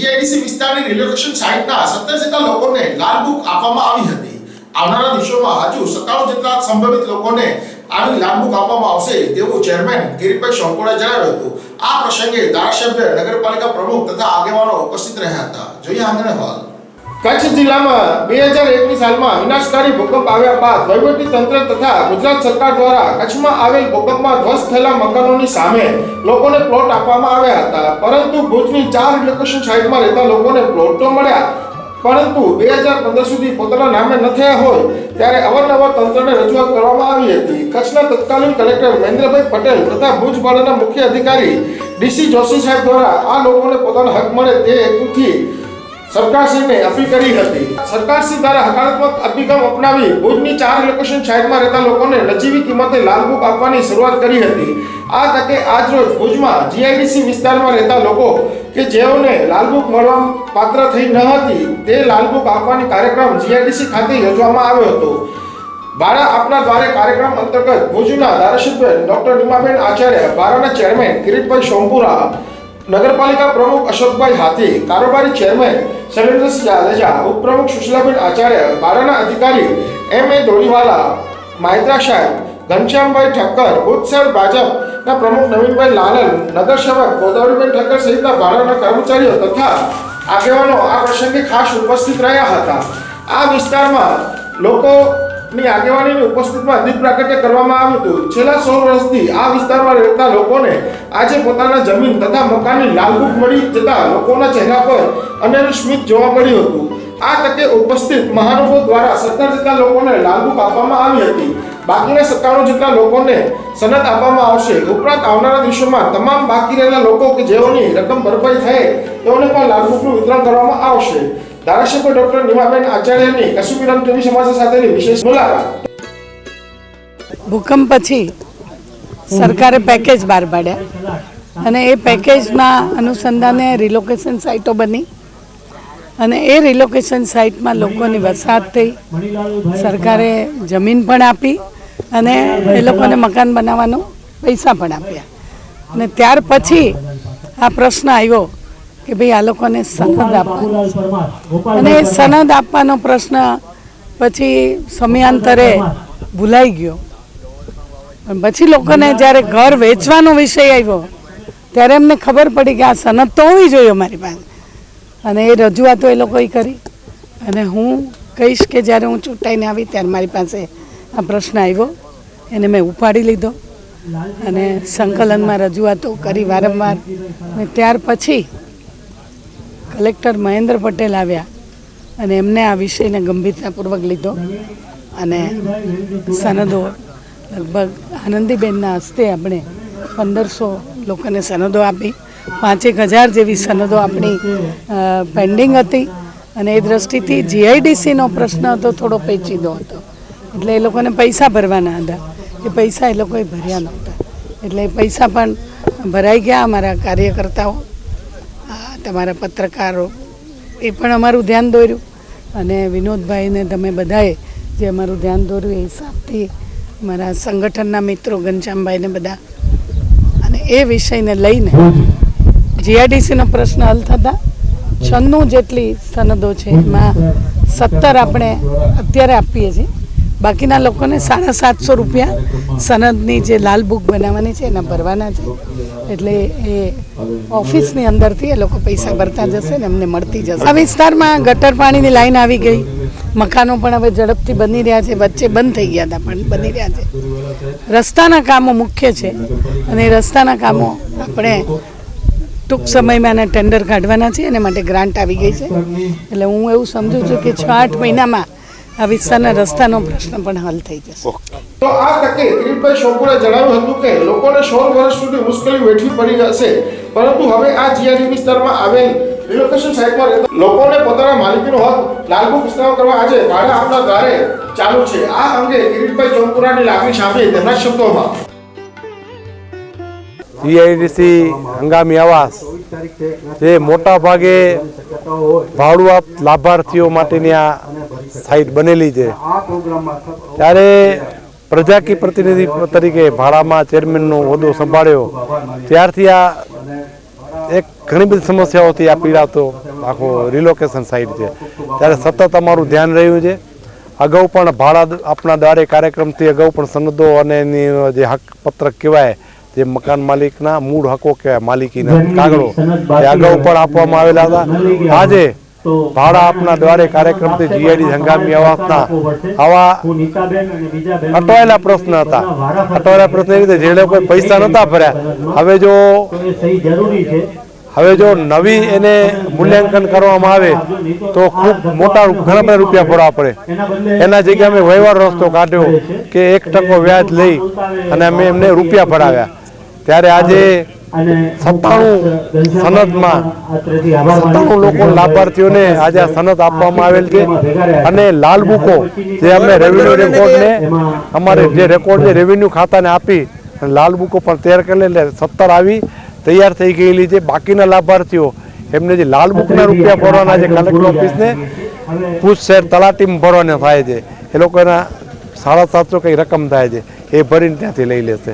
GIDC વિસ્તારની relocation સાઇટના 17 જેટલા લોકોને લાલ બુક આપવામાં આવી હતી। આવનારા દિવસોમાં હજુ 97 જેટલા સંભવિત લોકોને આવી લાલ બુક આપવામાં આવશે તેવું ચેરમેન કિરીટભાઈ શંકોળાએ જણાવ્યું હતું। આ પ્રસંગે ધારાસભ્ય, નગરપાલિકા પ્રમુખ તથા આગેવાનો ઉપસ્થિત રહ્યા હતા। જોઈએ આંગણે હાલ। કચ્છ જિલ્લામાં 2001ની સાલમાં વિનાશકારી ભૂકંપ આવ્યા બાદ વહીવટી તંત્ર તથા ગુજરાત સરકાર દ્વારા કચ્છમાં આવેલ ભૂકંપમાં ધ્વસ્ત થયેલા મકાનોની સામે લોકોને પ્લોટ આપવામાં આવ્યા હતા, પરંતુ ભુજની 4 રિલોકેશન સાઇટમાં રહેતા લોકોને પ્લોટ તો મળ્યા, પરંતુ 2015 સુધી પોતાના નામે ન થયા હોય ત્યારે અવારનવાર તંત્રને રજૂઆત કરવામાં આવી હતી। કચ્છના તત્કાલીન કલેક્ટર મહેન્દ્રભાઈ પટેલ તથા ભુજ જિલ્લાના મુખ્ય અધિકારી ડીસી જોશી સાહેબ દ્વારા આ લોકોને પોતાનો હક મળે તે હેતુથી સરકારશ્રીને અપીલ કરી હતી। સરકારશ્રી દ્વારા હકારાત્મક અભિગમ અપનાવી ભુજની 4 રિલોકેશન સાઇટમાં રહેતા લોકોને નજીવી કિંમતે લાલ બુક આપવાની શરૂઆત કરી હતી। આ તકે આજરોજ ભુજમાં જીઆઈડીસી વિસ્તારમાં રહેતા લોકો કે જેઓને લાલ બુક મળવા પાત્ર થઈ ન હતી તે લાલ બુક આપવાની કાર્યક્રમ જીઆઈડીસી ખાતે યોજવામાં આવ્યો હતો। બાળા આપના દ્વારે કાર્યક્રમ અંતર્ગત ભુજના ધારાસભ્ય ડોક્ટર નીમાબેન આચાર્ય, બારાના ચેરમેન કિરીટભાઈ શોમપુરા, નગરપાલિકા પ્રમુખ અશોકભાઈ હાથી, કારોબારી ચેરમેન શૈલેન્દ્રસિંહ જાડેજા, ઉપપ્રમુખ સુશીલાબેન આચાર્ય, બારાના અધિકારી એમ.એ. ધોળીવાલા, માહિત્રા સાહેબ, ઘનશ્યામભાઈ ઠક્કર, ભુજ શહેર ભાજપના પ્રમુખ નવીનભાઈ લાલન, નગરસેવક ગોદાવરીબેન ઠક્કર સહિતના બારાના કર્મચારીઓ તથા આગેવાનો આ પ્રસંગે ખાસ ઉપસ્થિત રહ્યા હતા। આ વિસ્તારમાં લોકોની આગેવાનીની ઉપસ્થિતિમાં દીપ પ્રાગટ્ય કરવામાં આવ્યું હતું। છેલ્લા 100 વર્ષથી આ વિસ્તારમાં રહેતા લોકોને આજે પોતાના જમીન તથા મકાનની લાલ બુક મળી જતા લોકોના ચહેરા પર અનેરું સ્મિત જોવા મળ્યું હતું। આ તકે ઉપસ્થિત મહાનુભાવો દ્વારા 17 જેટલા લોકોને લાલ બુક આપવામાં આવી હતી। બાકીના 57 જેટલા લોકોને સનદ આપવામાં આવશે। ઉપરાંત આવનારા દિવસોમાં તમામ બાકી રહેલા લોકો કે જેઓની રકમ ભરપાઈ થાય તેઓને પણ લાલ બુકનું વિતરણ કરવામાં આવશે। ધારાસભ્ય ડોક્ટર નીમાબેન આચાર્યની કસુબીરામ ટીવી સમાચાર સાથેની વિશેષ મુલાકાત। ભૂકંપ પછી સરકારે પેકેજ બહાર પાડ્યા અને એ પેકેજના અનુસંધાને રિલોકેશન સાઇટો બની અને એ રિલોકેશન સાઇટમાં લોકોની વસાહત થઈ। સરકારે જમીન પણ આપી અને એ લોકોને મકાન બનાવવાનો પૈસા પણ આપ્યા અને ત્યાર પછી આ પ્રશ્ન આવ્યો કે ભાઈ આ લોકોને સનદ આપવાનો અને એ સનદ આપવાનો પ્રશ્ન પછી સમયાંતરે ભૂલાઈ ગયો। પછી લોકોને જ્યારે ઘર વેચવાનો વિષય આવ્યો ત્યારે એમને ખબર પડી કે આ સનદ તો હોવી જોઈએ અમારી પાસે અને એ રજૂઆતો એ લોકોએ કરી અને હું કહીશ કે જ્યારે હું ચૂંટાઈને આવી ત્યારે મારી પાસે આ પ્રશ્ન આવ્યો એને મેં ઉપાડી લીધો અને સંકલનમાં રજૂઆતો કરી વારંવાર અને ત્યાર પછી કલેક્ટર મહેન્દ્ર પટેલ આવ્યા અને એમને આ વિષયને ગંભીરતાપૂર્વક લીધો અને સનદો લગભગ આનંદીબેનના હસ્તે આપણે 1500 લોકોને સનદો આપી। 5000 જેવી સનદો આપણી પેન્ડિંગ હતી અને એ દ્રષ્ટિથી જીઆઈડીસીનો પ્રશ્ન હતો થોડો પેચીદો હતો એટલે એ લોકોને પૈસા ભરવાના હતા, એ પૈસા એ લોકોએ ભર્યા નહોતા એટલે એ પૈસા પણ ભરાઈ ગયા। અમારા કાર્યકર્તાઓ, તમારા પત્રકારો એ પણ અમારું ધ્યાન દોર્યું અને વિનોદભાઈને તમે બધાએ જે અમારું ધ્યાન દોર્યું એ હિસાબથી મારા સંગઠનના મિત્રો ઘનશ્યામભાઈને બધા અને એ વિષયને લઈને જીઆઈડીસીનો પ્રશ્ન હલ થતાં 96 જેટલી સનદો છે એમાં 17 આપણે અત્યારે આપીએ છીએ, બાકીના લોકોને 750 રૂપિયા સનદની જે લાલ બુક બનાવવાની છે એના ભરવાના છે એટલે એ ઓફિસની અંદરથી એ લોકો પૈસા ભરતા જશે ને એમને મળતી જશે। આ વિસ્તારમાં ગટર પાણીની લાઈન આવી ગઈ, મકાનો પણ હવે ઝડપથી બની રહ્યા છે, વચ્ચે બંધ થઈ ગયા હતા પણ બની રહ્યા છે। રસ્તાના કામો મુખ્ય છે અને એ રસ્તાના કામો આપણે ટૂંક સમયમાં આના ટેન્ડર કાઢવાના છે, એના માટે ગ્રાન્ટ આવી ગઈ છે એટલે હું એવું સમજુ છું કે 6-8 મહિનામાં આ વિસ્તારના રસ્તાનો પ્રશ્ન પણ હલ થઈ જશે। તો આ તકે કિરીટભાઈ શોમપુરાએ જણાવ્યું હતું કે લોકોને 16 વર્ષ સુધી મુશ્કેલી વેઠવી પડી હશે, પરંતુ હવે આ જીઆઈડી વિસ્તારમાં આવેલ રિલોકેશન સાઇટમાં રહેતા લોકોને પોતાના માલિકીનો હક લાલ બુક ઇસ્તેમાલ કરવા આજે ભાડા આપના દ્વારે ચાલુ છે। આ અંગે કિરીટભાઈ શોમપુરાની લાગણી સાંભળી તેમના શબ્દોમાં જીઆઈડીસી હંગામી આવાસ જે મોટા ભાગે ભાડું આપ લાભાર્થીઓ માટેની આ સાઇટ બનેલી છે ત્યારે પ્રજાકી પ્રતિનિધિ તરીકે ભાડામાં ચેરમેનનો હોદ્દો સંભાળ્યો ત્યારથી આ એક ઘણી બધી સમસ્યાઓથી આ પીડાતો આખો રિલોકેશન સાઇટ છે, ત્યારે સતત અમારું ધ્યાન રહ્યું છે. અગાઉ પણ ભાડા આપણા દ્વારે કાર્યક્રમથી અગાઉ પણ સનદો અને એની જે હક પત્રક કહેવાય, જે મકાન માલિકના મૂળ હકો કહેવાય, માલિકીના કાગળો, એ અગાઉ પણ આપવામાં આવેલા હતા. આજે ભાડા આપના દ્વારે કાર્યક્રમથી જીઆઈડી હંગામી આવાસના આવા અટવાયેલા પ્રશ્ન હતા. અટવાયેલા પ્રશ્ન એ રીતે જે લોકો પૈસા નહોતા ભર્યા, હવે જો નવી એને મૂલ્યાંકન કરવામાં આવે તો ખૂબ મોટા ઘણા બધા રૂપિયા ભરવા પડે. એના જગ્યાએ અમે વહીવટ રસ્તો કાઢ્યો કે 1% વ્યાજ લઈ અને અમે એમને રૂપિયા ભરાવ્યા. ત્યારે આજે 97 સનદમાં 97 લોકો લાભાર્થીઓને આજે આ સનદ આપવામાં આવેલ છે. અને લાલ બુકો જે અમે રેવન્યુ રેકોર્ડને અમારે જે રેકોર્ડ છે રેવન્યુ ખાતાને આપી અને લાલ બુકો પણ તૈયાર કરેલી, એટલે 17 આવી તૈયાર થઈ ગયેલી છે. બાકીના લાભાર્થીઓ એમને જે લાલ બુકના રૂપિયા ભરવાના છે કલેક્ટર ઓફિસને ભુજ શહેર તલાટીમાં ભરવાના થાય છે, એ લોકોના 750 કંઈ રકમ થાય છે, એ ભરીને ત્યાંથી લઈ લેશે.